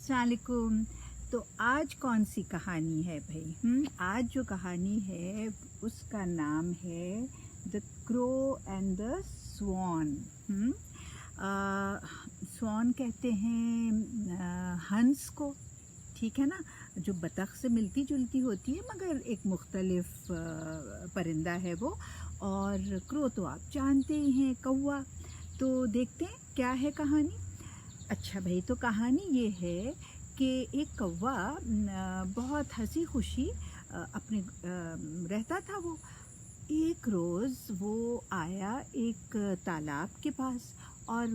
अस्सलाम वालेकुम। तो आज कौन सी कहानी है भाई? आज जो कहानी है उसका नाम है द क्रो एंड द स्वान। स्वान कहते हैं हंस को, ठीक है ना, जो बतख से मिलती जुलती होती है मगर एक मुख्तलिफ परिंदा है वो। और क्रो तो आप जानते ही हैं, कौवा। तो देखते हैं क्या है कहानी। अच्छा भाई, तो कहानी ये है कि एक कौवा बहुत हंसी खुशी अपने रहता था। वो एक रोज़ वो आया एक तालाब के पास और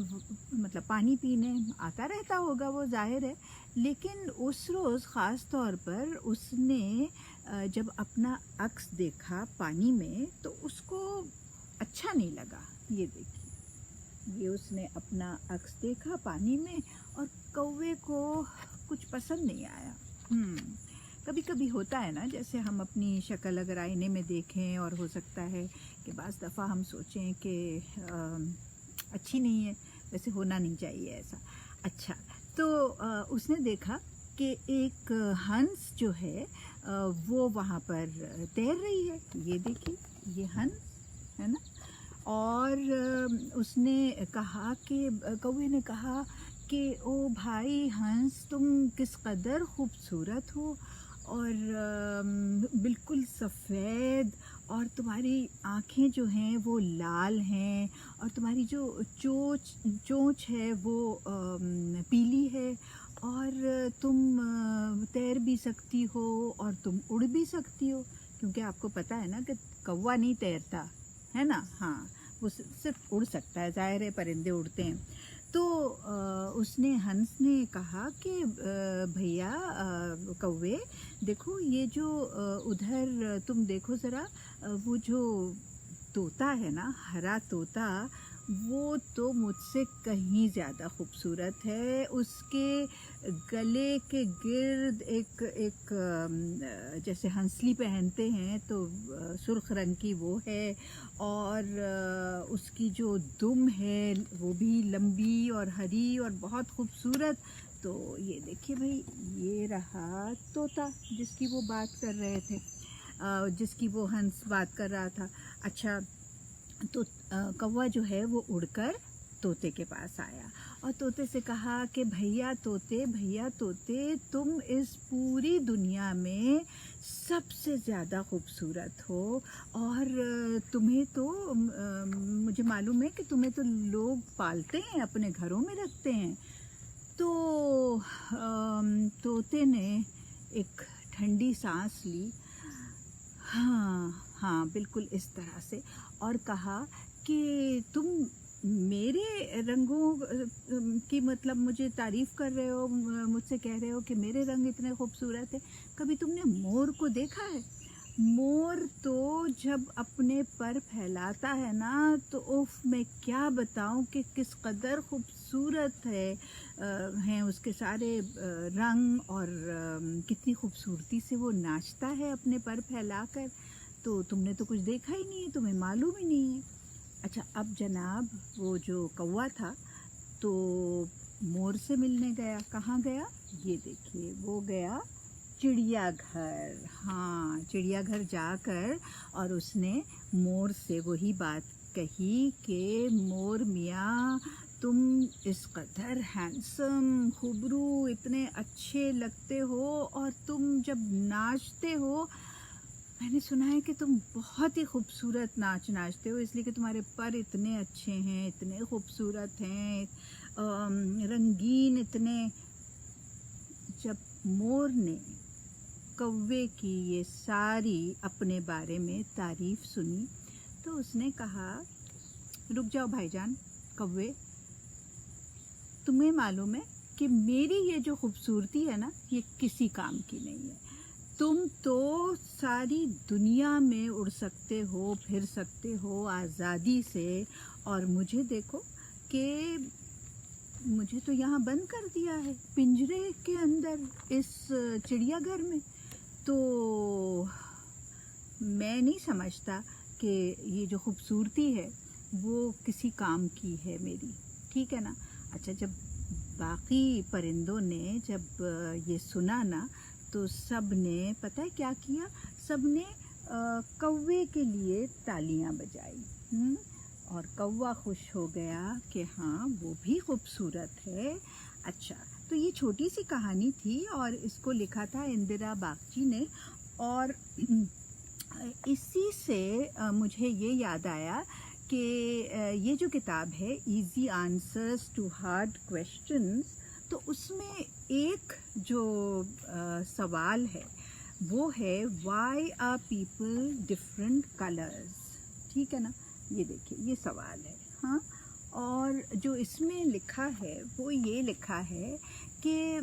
मतलब पानी पीने आता रहता होगा वो, जाहिर है। लेकिन उस रोज़ ख़ास तौर पर उसने जब अपना अक्स देखा पानी में तो उसको अच्छा नहीं लगा। ये देखिए, ये उसने अपना अक्स देखा पानी में और कौवे को कुछ पसंद नहीं आया। कभी कभी होता है ना, जैसे हम अपनी शक्ल अगर आईने में देखें और हो सकता है कि बाज़ दफ़ा हम सोचें कि अच्छी नहीं है, वैसे होना नहीं चाहिए ऐसा। अच्छा, तो उसने देखा कि एक हंस जो है वो वहाँ पर तैर रही है। ये देखिए, ये हंस है ना। और उसने कहा कि कौवे ने कहा कि ओ भाई हंस, तुम किस कदर खूबसूरत हो और बिल्कुल सफ़ेद, और तुम्हारी आँखें जो हैं वो लाल हैं और तुम्हारी जो चोंच है वो पीली है, और तुम तैर भी सकती हो और तुम उड़ भी सकती हो। क्योंकि आपको पता है ना कि कौवा नहीं तैरता है ना। हाँ, वो सिर्फ उड़ सकता है, ज़ाहिर है परिंदे उड़ते हैं। तो उसने हंस ने कहा कि भैया कौवे, देखो ये जो उधर तुम देखो ज़रा, वो जो तोता है ना, हरा तोता, वो तो मुझसे कहीं ज़्यादा खूबसूरत है। उसके गले के गिर्द एक जैसे हंसली पहनते हैं तो सुर्ख रंग की वो है, और उसकी जो दुम है वो भी लंबी और हरी और बहुत खूबसूरत। तो ये देखिए भाई, ये रहा तोता जिसकी वो बात कर रहे थे, जिसकी वो हंस बात कर रहा था। अच्छा, तो कौवा जो है वो उड़कर तोते के पास आया और तोते से कहा कि भैया तोते, तुम इस पूरी दुनिया में सबसे ज़्यादा खूबसूरत हो, और तुम्हें तो मुझे मालूम है कि तुम्हें तो लोग पालते हैं, अपने घरों में रखते हैं। तो तोते ने एक ठंडी सांस ली, हाँ बिल्कुल इस तरह से, और कहा कि तुम मेरे रंगों की मतलब मुझे तारीफ़ कर रहे हो, मुझसे कह रहे हो कि मेरे रंग इतने खूबसूरत हैं। कभी तुमने मोर को देखा है? मोर तो जब अपने पर फैलाता है ना तो उफ, मैं क्या बताऊं कि किस कदर खूबसूरत हैं उसके सारे रंग, और कितनी खूबसूरती से वो नाचता है अपने पर फैलाकर। तो तुमने तो कुछ देखा ही नहीं है, तुम्हें मालूम ही नहीं है। अच्छा, अब जनाब वो जो कौवा था तो मोर से मिलने गया। कहाँ गया? ये देखिए, वो गया चिड़ियाघर। हाँ, चिड़ियाघर जाकर और उसने मोर से वही बात कही कि मोर मियाँ, तुम इस कदर हैंडसम, खुबरू, इतने अच्छे लगते हो, और तुम जब नाचते हो, मैंने सुना है कि तुम बहुत ही खूबसूरत नाच नाचते हो, इसलिए कि तुम्हारे पर इतने अच्छे हैं, इतने खूबसूरत हैं, रंगीन इतने। जब मोर ने कौवे की ये सारी अपने बारे में तारीफ़ सुनी तो उसने कहा, रुक जाओ भाईजान कौवे, तुम्हें मालूम है कि मेरी ये जो खूबसूरती है ना, ये किसी काम की नहीं है। तुम तो सारी दुनिया में उड़ सकते हो, फिर सकते हो आज़ादी से, और मुझे देखो कि मुझे तो यहाँ बंद कर दिया है पिंजरे के अंदर, इस चिड़ियाघर में। तो मैं नहीं समझता कि ये जो खूबसूरती है वो किसी काम की है मेरी, ठीक है ना। अच्छा, जब باقی پرندوں نے جب یہ سنا نا تو سب نے پتہ ہے کیا کیا، سب نے کوے کے لیے تالیاں بجائی، اور کوا خوش ہو گیا کہ ہاں وہ بھی خوبصورت ہے۔ اچھا، تو یہ چھوٹی سی کہانی تھی اور اس کو لکھا تھا اندرا باگچی نے، اور اسی سے مجھے یہ یاد آیا کہ یہ جو کتاب ہے easy answers to hard questions, تو اس میں ایک جو سوال ہے وہ ہے why are people different colours, ٹھیک ہے نا، یہ دیکھیے یہ سوال ہے، ہاں، اور جو اس میں لکھا ہے وہ یہ لکھا ہے کہ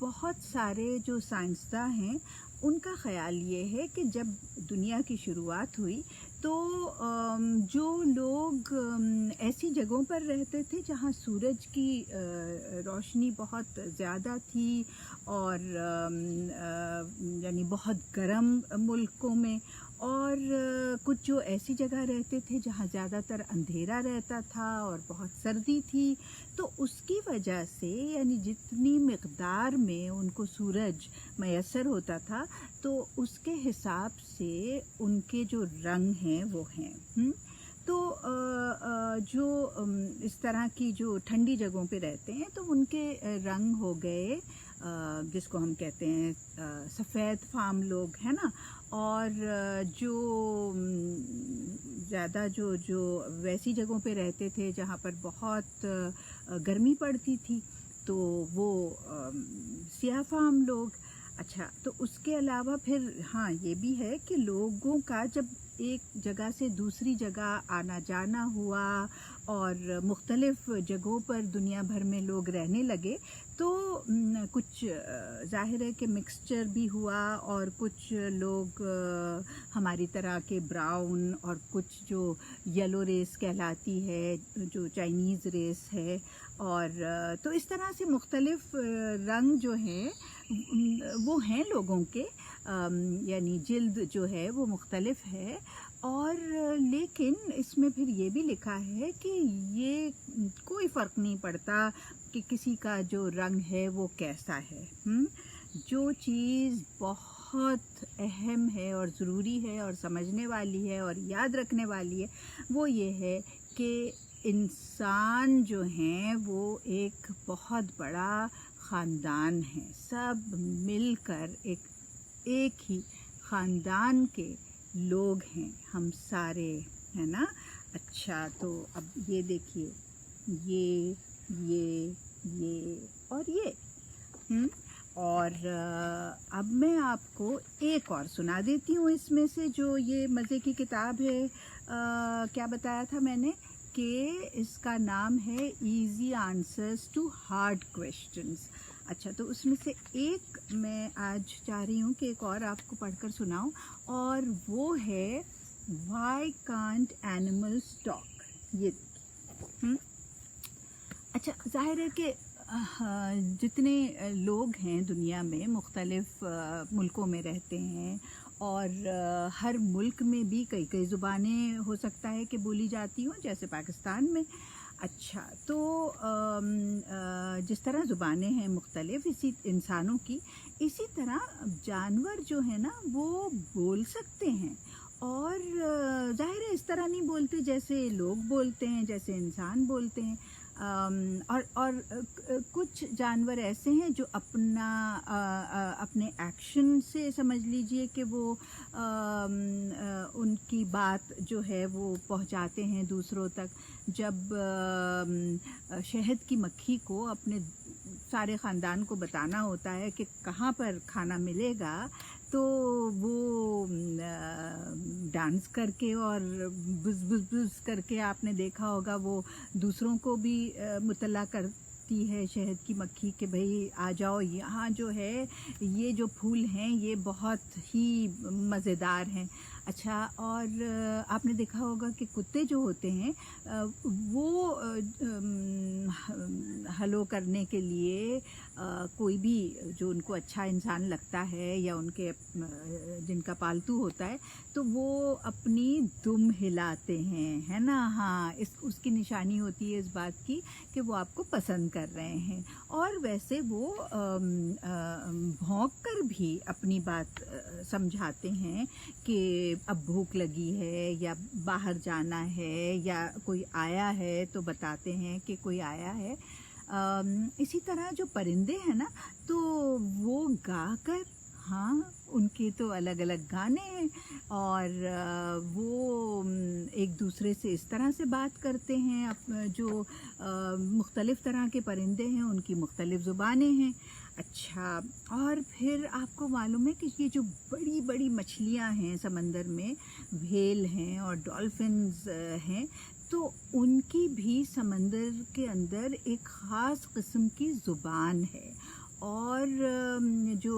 بہت سارے جو سائنسداں ہیں ان کا خیال یہ ہے کہ جب دنیا کی شروعات ہوئی تو جو لوگ ایسی جگہوں پر رہتے تھے جہاں سورج کی روشنی بہت زیادہ تھی، اور یعنی بہت گرم ملکوں میں، اور کچھ جو ایسی جگہ رہتے تھے جہاں زیادہ تر اندھیرا رہتا تھا اور بہت سردی تھی، تو اس کی وجہ سے یعنی جتنی مقدار میں ان کو سورج میسر ہوتا تھا تو اس کے حساب سے ان کے جو رنگ ہیں وہ ہیں، تو جو اس طرح کی جو ٹھنڈی جگہوں پہ رہتے ہیں تو ان کے رنگ ہو گئے جس کو ہم کہتے ہیں سفید فام لوگ، ہے نا، اور جو زیادہ جو ویسی جگہوں پہ رہتے تھے جہاں پر بہت گرمی پڑتی تھی تو وہ سیاہ فام لوگ۔ اچھا، تو اس کے علاوہ پھر ہاں یہ بھی ہے کہ لوگوں کا جب ایک جگہ سے دوسری جگہ آنا جانا ہوا اور مختلف جگہوں پر دنیا بھر میں لوگ رہنے لگے تو کچھ ظاہر ہے کہ مکسچر بھی ہوا، اور کچھ لوگ ہماری طرح کے براؤن اور کچھ جو یلو ریس کہلاتی ہے جو چائنیز ریس ہے، اور تو اس طرح سے مختلف رنگ جو ہیں وہ ہیں لوگوں کے، یعنی جلد جو ہے وہ مختلف ہے، اور لیکن اس میں پھر یہ بھی لکھا ہے کہ یہ کوئی فرق نہیں پڑتا کہ کسی کا جو رنگ ہے وہ کیسا ہے، جو چیز بہت اہم ہے اور ضروری ہے اور سمجھنے والی ہے اور یاد رکھنے والی ہے وہ یہ ہے کہ انسان جو ہیں وہ ایک بہت بڑا خاندان ہے، سب مل کر ایک ہی خاندان کے لوگ ہیں ہم سارے، ہے نا۔ اچھا، تو اب یہ دیکھیے یہ اور یہ، اور اب میں آپ کو ایک اور سنا دیتی ہوں اس میں سے جو یہ مزے کی کتاب ہے، کیا بتایا تھا میں نے کہ اس کا نام ہے easy answers to hard questions. اچھا، تو اس میں سے ایک میں آج چاہ رہی ہوں کہ ایک اور آپ کو پڑھ کر سناؤں، اور وہ ہے وائی کانٹ اینیملز ٹاک، یہ دیکھیے۔ اچھا، ظاہر ہے کہ جتنے لوگ ہیں دنیا میں مختلف ملکوں میں رہتے ہیں، اور ہر ملک میں بھی کئی زبانیں ہو سکتا ہے کہ بولی جاتی ہوں، جیسے پاکستان میں۔ اچھا، تو جس طرح زبانیں ہیں مختلف اسی انسانوں کی، اسی طرح جانور جو ہیں نا وہ بول سکتے ہیں، اور ظاہر ہے اس طرح نہیں بولتے جیسے لوگ بولتے ہیں، جیسے انسان بولتے ہیں، اور کچھ جانور ایسے ہیں جو اپنے ایکشن سے سمجھ لیجئے کہ وہ ان کی بات جو ہے وہ پہنچاتے ہیں دوسروں تک۔ جب شہد کی مکھی کو اپنے سارے خاندان کو بتانا ہوتا ہے کہ کہاں پر کھانا ملے گا تو وہ ڈانس کر کے اور بز بز بز کر کے، آپ نے دیکھا ہوگا، وہ دوسروں کو بھی مطلع کرتی ہے شہد کی مکھی کہ بھئی آ جاؤ، یہاں جو ہے یہ جو پھول ہیں یہ بہت ہی مزیدار ہیں۔ अच्छा, और आपने देखा होगा कि कुत्ते जो होते हैं वो हलो करने के लिए कोई भी जो उनको अच्छा इंसान लगता है या उनके जिनका पालतू होता है, तो वो अपनी दुम हिलाते हैं, है ना? हाँ, इस उसकी निशानी होती है इस बात की कि वो आपको पसंद कर रहे हैं। और वैसे वो भौंक कर भी अपनी बात समझाते हैं कि अब भूख लगी है या बाहर जाना है या कोई आया है तो बताते हैं कि कोई आया है। इसी तरह जो परिंदे हैं ना, तो वो गाकर, हाँ, उनके तो अलग-अलग गाने हैं और वो एक दूसरे से इस तरह से बात करते हैं। जो मुख्तलिफ़ तरह के परिंदे हैं उनकी मुख्तलिफ़ ज़ुबानें हैं। अच्छा, और फिर आपको मालूम है कि ये जो बड़ी-बड़ी मछलियाँ हैं समंदर में, व्हेल हैं और डॉल्फ़िन्स हैं, तो उनकी भी समंदर के अंदर एक ख़ास किस्म की ज़ुबान है। और जो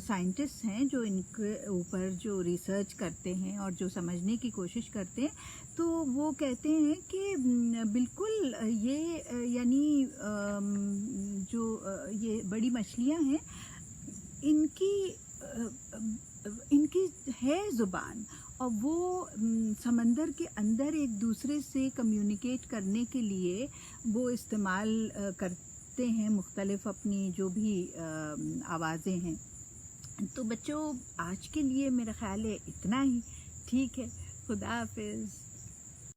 साइंटिस्ट हैं जो इनके ऊपर जो रिसर्च करते हैं और जो समझने की कोशिश करते हैं, तो वो कहते हैं कि बिल्कुल ये यानी जो ये बड़ी मछलियाँ हैं, इनकी इनकी है ज़ुबान, और वो समंदर के अंदर एक दूसरे से कम्युनिकेट करने के लिए वो इस्तेमाल करते हैं मुख्तलिफ़ अपनी जो भी आवाज़ें हैं। तो बच्चों, आज के लिए मेरा ख़्याल है इतना ही। ठीक है, खुदा हाफ़िज़।